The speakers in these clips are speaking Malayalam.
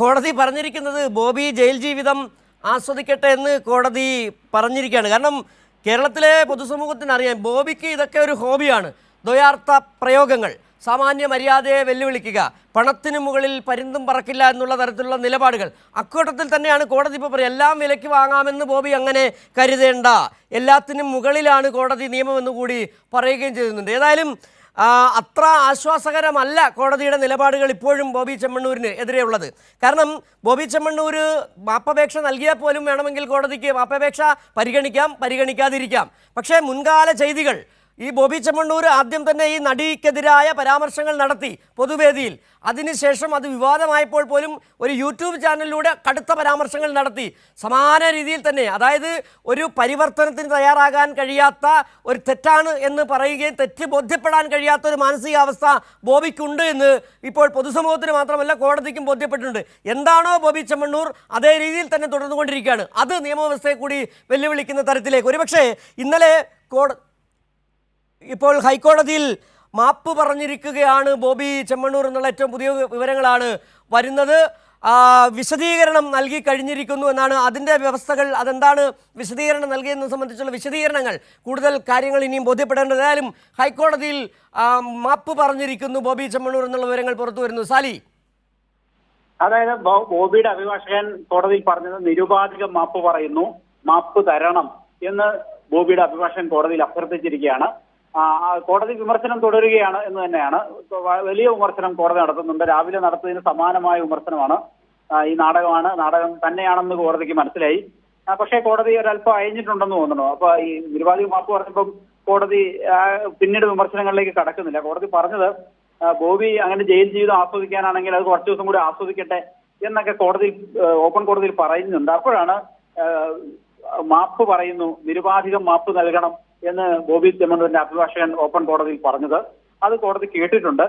കോടതി പറഞ്ഞിരിക്കുന്നത് ബോബി ജയിൽ ജീവിതം ആസ്വദിക്കട്ടെ എന്ന് കോടതി പറഞ്ഞിരിക്കുകയാണ്. കാരണം കേരളത്തിലെ പൊതുസമൂഹത്തിന് അറിയാം, ബോബിക്ക് ഇതൊക്കെ ഒരു ഹോബിയാണ്. ദ്വയാർത്ഥ പ്രയോഗങ്ങൾ, സാമാന്യ മര്യാദയെ വെല്ലുവിളിക്കുക, പണത്തിന് മുകളിൽ പരിന്തും പറക്കില്ല എന്നുള്ള തരത്തിലുള്ള നിലപാടുകൾ. അക്കൂട്ടത്തിൽ തന്നെയാണ് കോടതി ഇപ്പോൾ പറയും എല്ലാം വിലയ്ക്ക് വാങ്ങാമെന്ന് ബോബി അങ്ങനെ കരുതേണ്ട, എല്ലാത്തിനും മുകളിലാണ് കോടതി നിയമമെന്ന് കൂടി പറയുകയും ചെയ്യുന്നുണ്ട്. ഏതായാലും അത്ര ആശ്വാസകരമല്ല കോടതിയുടെ നിലപാടുകൾ ഇപ്പോഴും ബോബി ചെമ്മണ്ണൂരിന് എതിരെയുള്ളത്. കാരണം ബോബി ചെമ്മണ്ണൂർ മാപ്പപേക്ഷ നൽകിയാൽ പോലും വേണമെങ്കിൽ കോടതിക്ക് മാപ്പപേക്ഷ പരിഗണിക്കാം, പരിഗണിക്കാതിരിക്കാം. പക്ഷേ മുൻകാല ചെയ്തികൾ, ഈ ബോബി ചെമ്മണ്ണൂർ ആദ്യം തന്നെ ഈ നടിക്കെതിരായ പരാമർശങ്ങൾ നടത്തി പൊതുവേദിയിൽ. അതിനുശേഷം അത് വിവാദമായപ്പോൾ പോലും ഒരു യൂട്യൂബ് ചാനലിലൂടെ കടുത്ത പരാമർശങ്ങൾ നടത്തി. സമാന രീതിയിൽ തന്നെ, അതായത് ഒരു പരിവർത്തനത്തിന് തയ്യാറാകാൻ കഴിയാത്ത, ഒരു തെറ്റാണ് എന്ന് പറയുകയും തെറ്റ് ബോധ്യപ്പെടാൻ കഴിയാത്ത ഒരു മാനസികാവസ്ഥ ബോബിക്കുണ്ട് എന്ന് ഇപ്പോൾ പൊതുസമൂഹത്തിന് മാത്രമല്ല കോടതിക്കും ബോധ്യപ്പെട്ടിട്ടുണ്ട്. എന്താണോ ബോബി ചെമ്മണ്ണൂർ അതേ രീതിയിൽ തന്നെ തുടർന്നുകൊണ്ടിരിക്കുകയാണ്. അത് നിയമവ്യവസ്ഥയെ കൂടി വെല്ലുവിളിക്കുന്ന തരത്തിലേക്ക്. ഒരുപക്ഷെ ഇന്നലെ ഇപ്പോൾ ഹൈക്കോടതിയിൽ മാപ്പ് പറഞ്ഞിരിക്കുകയാണ് ബോബി ചെമ്മണ്ണൂർ എന്നുള്ള ഏറ്റവും പുതിയ വിവരങ്ങളാണ് വരുന്നത്. വിശദീകരണം നൽകി കഴിഞ്ഞിരിക്കുന്നു എന്നാണ് അതിൻ്റെ വ്യവസ്ഥകൾ. അതെന്താണ് വിശദീകരണം നൽകിയതെന്ന് സംബന്ധിച്ചുള്ള വിശദീകരണങ്ങൾ, കൂടുതൽ കാര്യങ്ങൾ ഇനിയും ബോധ്യപ്പെടേണ്ടത്. ഏതായാലും ഹൈക്കോടതിയിൽ മാപ്പ് പറഞ്ഞിരിക്കുന്നു ബോബി ചെമ്മണ്ണൂർ എന്നുള്ള വിവരങ്ങൾ പുറത്തു വരുന്നു. സാലി, അതായത് ബോബിയുടെ അഭിഭാഷകൻ കോടതിയിൽ പറഞ്ഞത് നിരുപാധികം മാപ്പ് പറയുന്നു, മാപ്പ് തരണം എന്ന് ബോബിയുടെ അഭിഭാഷകൻ കോടതിയിൽ അഭ്യർത്ഥിച്ചിരിക്കുകയാണ്. കോടതി വിമർശനം തുടരുകയാണ് എന്ന് തന്നെയാണ്. വലിയ വിമർശനം കോടതി നടത്തുന്നുണ്ട്. രാവിലെ നടത്തിയതിന് സമാനമായ വിമർശനമാണ്. ഈ നാടകം തന്നെയാണെന്ന് കോടതിക്ക് മനസ്സിലായി. പക്ഷേ കോടതി ഒരല്പം അയഞ്ഞിട്ടുണ്ടെന്ന് തോന്നുന്നു. അപ്പൊ ഈ നിരുപാധിക മാപ്പ് പറഞ്ഞപ്പം കോടതി പിന്നീട് വിമർശനങ്ങളിലേക്ക് കടക്കുന്നില്ല. കോടതി പറഞ്ഞത് ബോബി അങ്ങനെ ജയിൽ ജീവിതം ആസ്വദിക്കാനാണെങ്കിൽ അത് കുറച്ചു ദിവസം കൂടി ആസ്വദിക്കട്ടെ എന്നൊക്കെ കോടതി ഓപ്പൺ കോടതിയിൽ പറയുന്നുണ്ട്. അപ്പോഴാണ് മാപ്പ് പറയുന്നു, നിരുപാധികം മാപ്പ് നൽകണം എന്ന് ബോബി ചെമ്മണ്ണൂരിന്റെ അഭിഭാഷകൻ ഓപ്പൺ കോടതിയിൽ പറഞ്ഞത്. അത് കോടതി കേട്ടിട്ടുണ്ട്.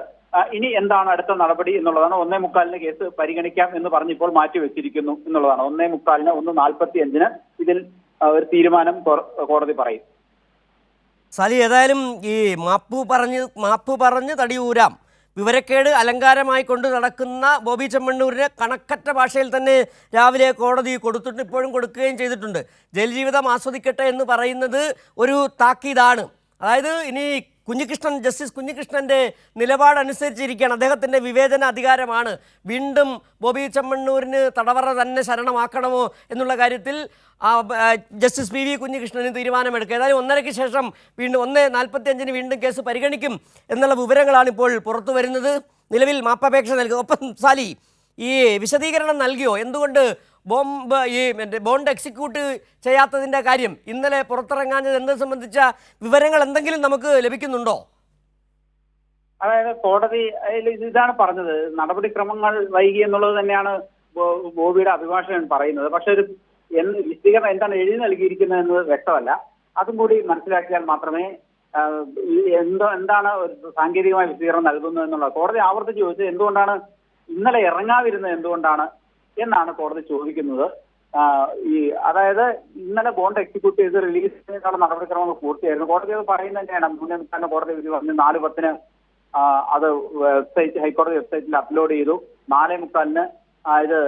ഇനി എന്താണ് അടുത്ത നടപടി എന്നുള്ളതാണ്. 1:45 കേസ് പരിഗണിക്കാം എന്ന് പറഞ്ഞ് ഇപ്പോൾ മാറ്റിവെച്ചിരിക്കുന്നു എന്നുള്ളതാണ്. 1:45, 1:45 ഇതിൽ ഒരു തീരുമാനം കോടതി പറയും. സാലി, ഏതായാലും ഈ മാപ്പ് പറഞ്ഞ് തടിയൂരാം, വിവരക്കേട് അലങ്കാരമായി കൊണ്ട് നടക്കുന്ന ബോബി ചെമ്മണ്ണൂരിനെ കണക്കറ്റ ഭാഷയിൽ തന്നെ രാവിലെ കോടതി കൊടുത്തിട്ട് ഇപ്പോഴും കൊടുക്കുകയും ചെയ്തിട്ടുണ്ട്. ജയിൽ ജീവിതം ആസ്വദിക്കട്ടെ എന്ന് പറയുന്നത് ഒരു താക്കീതാണ്. അതായത് ഇനി ജസ്റ്റിസ് കുഞ്ഞികൃഷ്ണൻ്റെ നിലപാടനുസരിച്ചിരിക്കുകയാണ്. അദ്ദേഹത്തിൻ്റെ വിവേചന അധികാരമാണ്. വീണ്ടും ബോബി ചെമ്മണ്ണൂരിന് തടവറ തന്നെ ശരണമാക്കണമോ എന്നുള്ള കാര്യത്തിൽ ജസ്റ്റിസ് പി വി കുഞ്ഞികൃഷ്ണന് തീരുമാനമെടുക്കുക. ഏതായാലും 1:30 ശേഷം വീണ്ടും 1:45 വീണ്ടും കേസ് പരിഗണിക്കും എന്നുള്ള വിവരങ്ങളാണ് ഇപ്പോൾ പുറത്തു വരുന്നത്. നിലവിൽ മാപ്പപേക്ഷ നൽകുക. ഒപ്പം സാലി, ഈ വിശദീകരണം നൽകിയോ? എന്തുകൊണ്ട് ബോണ്ട് എക്സിക്യൂട്ട് ചെയ്യാത്തതിൻ്റെ കാര്യം ഇന്നലെ പുറത്തിറങ്ങാഞ്ഞത് എന്നത് സംബന്ധിച്ച വിവരങ്ങൾ എന്തെങ്കിലും നമുക്ക് ലഭിക്കുന്നുണ്ടോ? അതായത് കോടതി ഇതാണ് പറഞ്ഞത്, നടപടിക്രമങ്ങൾ വൈകി എന്നുള്ളത് തന്നെയാണ് ബോബിയുടെ അഭിഭാഷകൻ പറയുന്നത്. പക്ഷെ ഒരു വിശദീകരണം എന്താണ് എഴുതി നൽകിയിരിക്കുന്നത് എന്നത് വ്യക്തമല്ല. അതും കൂടി മനസ്സിലാക്കിയാൽ മാത്രമേ എന്താണ് സാങ്കേതികമായ വിശദീകരണം നൽകുന്നത് എന്നുള്ളത്. കോടതി ആവർത്തിച്ച് ചോദിച്ചത് എന്തുകൊണ്ടാണ് ഇന്നലെ ഇറങ്ങാതിരുന്നത് എന്തുകൊണ്ടാണ് എന്നാണ് കോടതി ചോദിക്കുന്നത്. അതായത് ഇന്നലെ ബോണ്ട് എക്സിക്യൂട്ട് ചെയ്ത് റിലീസ് ചെയ്യാനുള്ള നടപടിക്രമങ്ങൾ പൂർത്തിയായിരുന്നു. കോടതി അത് പറയുന്നത് തന്നെയാണ്. 3:30 കോടതി വിധി പറഞ്ഞു. 4:10 അത് ഹൈക്കോടതി വെബ്സൈറ്റിൽ അപ്ലോഡ് ചെയ്തു. 4:45 ഇത്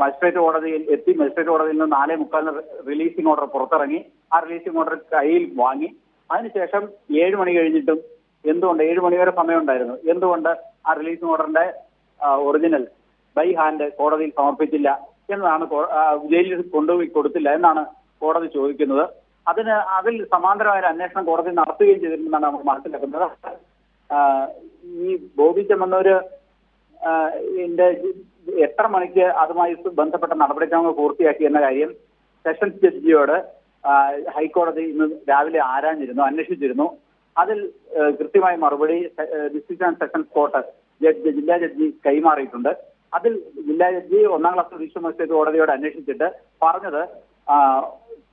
മജിസ്ട്രേറ്റ് കോടതിയിൽ എത്തി. മജിസ്ട്രേറ്റ് കോടതിയിൽ നിന്ന് 4:45 റിലീസിംഗ് ഓർഡർ പുറത്തിറങ്ങി. ആ റിലീസിംഗ് ഓർഡർ കയ്യിൽ വാങ്ങി. അതിനുശേഷം 7 മണി കഴിഞ്ഞിട്ടും എന്തുകൊണ്ട് 7 മണി വരെ സമയമുണ്ടായിരുന്നു, എന്തുകൊണ്ട് ആ റിലീസിംഗ് ഓർഡറിന്റെ ഒറിജിനൽ ബൈ ഹാൻഡ് കോടതിയിൽ സമർപ്പിച്ചില്ല എന്നതാണ്, ജയിലിൽ കൊണ്ടുപോയി കൊടുത്തില്ല എന്നാണ് കോടതി ചോദിക്കുന്നത്. അതിൽ സമാന്തരമായ ഒരു അന്വേഷണം കോടതി നടത്തുകയും ചെയ്തിട്ടുണ്ടെന്നാണ് നമ്മൾ മനസ്സിലാക്കുന്നത്. ഈ ബോബി ചെമ്മണ്ണൂര് എത്ര മണിക്ക് അതുമായി ബന്ധപ്പെട്ട നടപടിക്രമങ്ങൾ പൂർത്തിയാക്കി എന്ന കാര്യം സെഷൻസ് ജഡ്ജിയോട് ഹൈക്കോടതി ഇന്ന് രാവിലെ അന്വേഷിച്ചിരുന്നു. അതിൽ കൃത്യമായ മറുപടി ഡിസ്ട്രിക്ട് ആൻഡ് സെഷൻസ് കോർട്ട് ജില്ലാ ജഡ്ജി കൈമാറിയിട്ടുണ്ട്. അതിൽ ജില്ലാ ജഡ്ജി 1ാം ക്ലാസ് ജുഡീഷ്യൽ മജിസ്ട്രേറ്റ് കോടതിയോട് അന്വേഷിച്ചിട്ട് പറഞ്ഞത്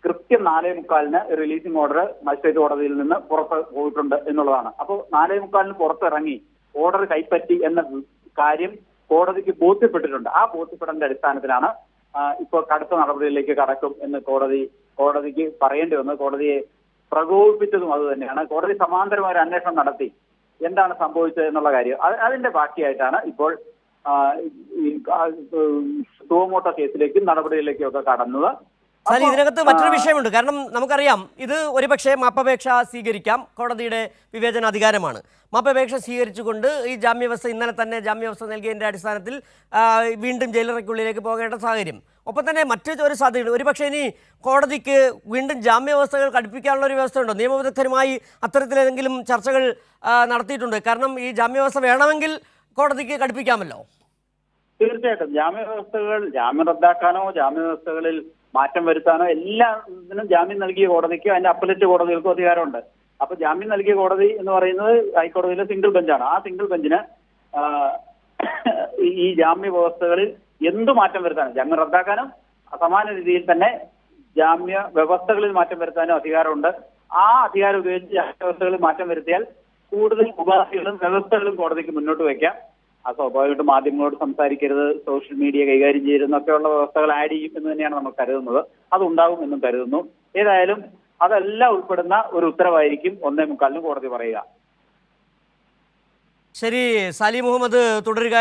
കൃത്യം 4:45 റിലീസിംഗ് ഓർഡർ മജിസ്ട്രേറ്റ് കോടതിയിൽ നിന്ന് പുറത്ത് പോയിട്ടുണ്ട് എന്നുള്ളതാണ്. അപ്പോൾ 4:45 പുറത്തിറങ്ങി ഓർഡർ കൈപ്പറ്റി എന്ന കാര്യം കോടതിക്ക് ബോധ്യപ്പെട്ടിട്ടുണ്ട്. ആ ബോധ്യപ്പെടേണ്ട അടിസ്ഥാനത്തിലാണ് ഇപ്പോൾ കടുത്ത നടപടികളിലേക്ക് കടക്കും എന്ന് കോടതിക്ക് പറയേണ്ടി വന്നത്. കോടതിയെ പ്രകോപിപ്പിച്ചതും അത് തന്നെയാണ്. കോടതി സമാന്തരമായ ഒരു അന്വേഷണം നടത്തി എന്താണ് സംഭവിച്ചത് എന്നുള്ള കാര്യം അതിന്റെ ബാക്കിയായിട്ടാണ് ഇപ്പോൾ സുവമോട്ടോ കേസിലേക്കും നടപടിയിലേക്കും ഒക്കെ കടന്നത്. സാർ, ഇതിനകത്ത് മറ്റൊരു വിഷയമുണ്ട്. കാരണം നമുക്കറിയാം, ഇത് ഒരുപക്ഷെ മാപ്പപേക്ഷ സ്വീകരിക്കാം, കോടതിയുടെ വിവേചനാധികാരമാണ്. മാപ്പപേക്ഷ സ്വീകരിച്ചുകൊണ്ട് ഈ ജാമ്യവ്യവസ്ഥ ഇന്നലെ തന്നെ ജാമ്യവ്യവസ്ഥ നൽകിയതിൻ്റെ അടിസ്ഥാനത്തിൽ വീണ്ടും ജയിലറയ്ക്കുള്ളിലേക്ക് പോകേണ്ട സാഹചര്യം. ഒപ്പം തന്നെ മറ്റൊരു സാധ്യതയുണ്ട്. ഒരുപക്ഷെ ഇനി കോടതിക്ക് വീണ്ടും ജാമ്യവ്യവസ്ഥകൾ കടുപ്പിക്കാനുള്ള ഒരു വ്യവസ്ഥയുണ്ടോ? നിയമവിദഗ്ധരുമായി അത്തരത്തിലേതെങ്കിലും ചർച്ചകൾ നടത്തിയിട്ടുണ്ട്? കാരണം ഈ ജാമ്യവ്യവസ്ഥ വേണമെങ്കിൽ കോടതിക്ക് കടുപ്പിക്കാമല്ലോ. തീർച്ചയായിട്ടും ജാമ്യം റദ്ദാക്കാനോ ജാമ്യവ്യവസ്ഥകളിൽ മാറ്റം വരുത്താനോ ഇതിനും ജാമ്യം നൽകിയ കോടതിക്ക് അതിന്റെ അപ്പലറ്റ് കോടതികൾക്കും അധികാരമുണ്ട്. അപ്പൊ ജാമ്യം നൽകിയ കോടതി എന്ന് പറയുന്നത് ഹൈക്കോടതിയിലെ സിംഗിൾ ബെഞ്ചാണ്. ആ സിംഗിൾ ബെഞ്ചിന് ഈ ജാമ്യ വ്യവസ്ഥകളിൽ എന്തു മാറ്റം വരുത്താനും, ജാമ്യം റദ്ദാക്കാനും സമാന രീതിയിൽ തന്നെ ജാമ്യ വ്യവസ്ഥകളിൽ മാറ്റം വരുത്താനും അധികാരമുണ്ട്. ആ അധികാരം ഉപയോഗിച്ച് ജാമ്യ വ്യവസ്ഥകളിൽ മാറ്റം വരുത്തിയാൽ കൂടുതൽ ഉപാധികളും വ്യവസ്ഥകളും കോടതിക്ക് മുന്നോട്ട് വയ്ക്കാം. ആ സ്വാഭാവികമായിട്ടും മാധ്യമങ്ങളോട് സംസാരിക്കരുത്, സോഷ്യൽ മീഡിയ കൈകാര്യം ചെയ്യരുതെന്നൊക്കെയുള്ള വ്യവസ്ഥകൾ ആഡ് ചെയ്യും എന്ന് തന്നെയാണ് നമ്മൾ കരുതുന്നത്. അതുണ്ടാകും എന്നും കരുതുന്നു. ഏതായാലും അതെല്ലാം ഉൾപ്പെടുന്ന ഒരു ഉത്തരവായിരിക്കും 1:45 കോടതി പറയുക. ശരി, സാലി മുഹമ്മദ് തുടരുക.